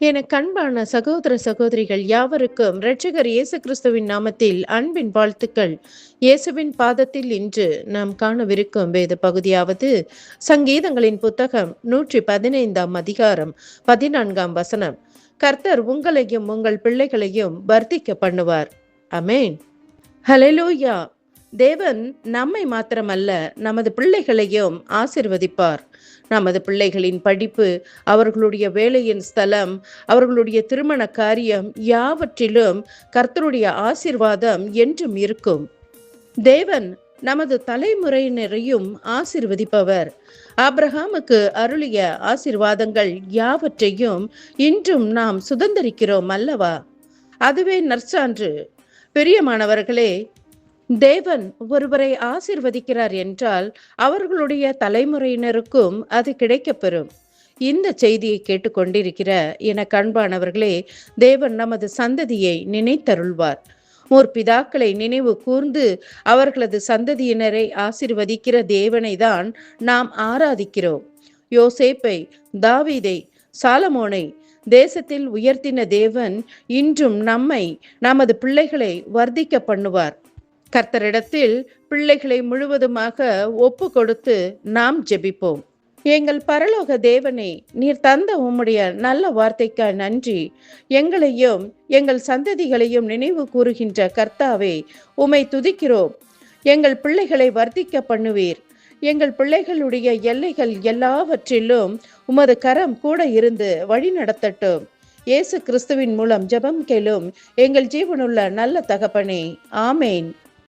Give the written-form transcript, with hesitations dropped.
எனக்கு அன்பான சகோதர சகோதரிகள் யாவருக்கும் இரட்சகர் இயேசு கிறிஸ்துவின் நாமத்தில் அன்பின் வாழ்த்துக்கள். இயேசுவின் பாதத்தில் இன்று நாம் காணவிருக்கும் வேத பகுதியாவது சங்கீதங்களின் புத்தகம் 115 அதிகாரம் 14 வசனம். கர்த்தர் உங்களையும் உங்கள் பிள்ளைகளையும் வர்த்திக்க பண்ணுவார். அமேன். ஹல்லேலூயா. தேவன் நம்மை மாத்திரமல்ல நமது பிள்ளைகளையும் ஆசிர்வதிப்பார். நமது பிள்ளைகளின் படிப்பு, அவர்களுடைய வேலையின் ஸ்தலம், அவர்களுடைய திருமண காரியம் யாவற்றிலும் கர்த்தருடைய ஆசீர்வாதம் என்றும் இருக்கும். தேவன் நமது தலைமுறையினரையும் ஆசீர்வதிப்பவர். ஆபிரகாமுக்கு அருளிய ஆசீர்வாதங்கள் யாவற்றையும் இன்றும் நாம் சுதந்தரிக்கிறோம் அல்லவா? அதுவே நற்சான்று. பிரியமானவர்களே, தேவன் ஒருவரை ஆசிர்வதிக்கிறார் என்றால் அவர்களுடைய தலைமுறையினருக்கும் அது கிடைக்கப்பெறும். இந்த செய்தியை கேட்டுக்கொண்டிருக்கிற என அன்பானவர்களே, தேவன் நமது சந்ததியை நினைத்தருள்வார். முற்பிதாக்களை நினைவு கூர்ந்து அவர்களது சந்ததியினரை ஆசிர்வதிக்கிற தேவனை தான் நாம் ஆராதிக்கிறோம். யோசேப்பை, தாவீதை, சாலமோனை தேசத்தில் உயர்த்தின தேவன் இன்றும் நம்மை, நமது பிள்ளைகளை வர்த்திக்க பண்ணுவார். கர்த்தரிடத்தில் பிள்ளைகளை முழுவதுமாக ஒப்பு கொடுத்து நாம் ஜெபிப்போம். எங்கள் பரலோக தேவனே, நீர் தந்த உம்முடைய நல்ல வார்த்தைக்கு நன்றி. எங்களையும் எங்கள் சந்ததிகளையும் நினைவு கூறுகின்ற கர்த்தாவே, உம்மை துதிக்கிறோம். எங்கள் பிள்ளைகளை வர்த்திக்க பண்ணுவீர். எங்கள் பிள்ளைகளுடைய எல்லைகள் எல்லாவற்றிலும் உமது கரம் கூட இருந்து வழி நடத்தட்டும். இயேசு கிறிஸ்துவின் மூலம் ஜெபம் கேளும் எங்கள் ஜீவனுள்ள நல்ல தகப்பனே. ஆமேன்.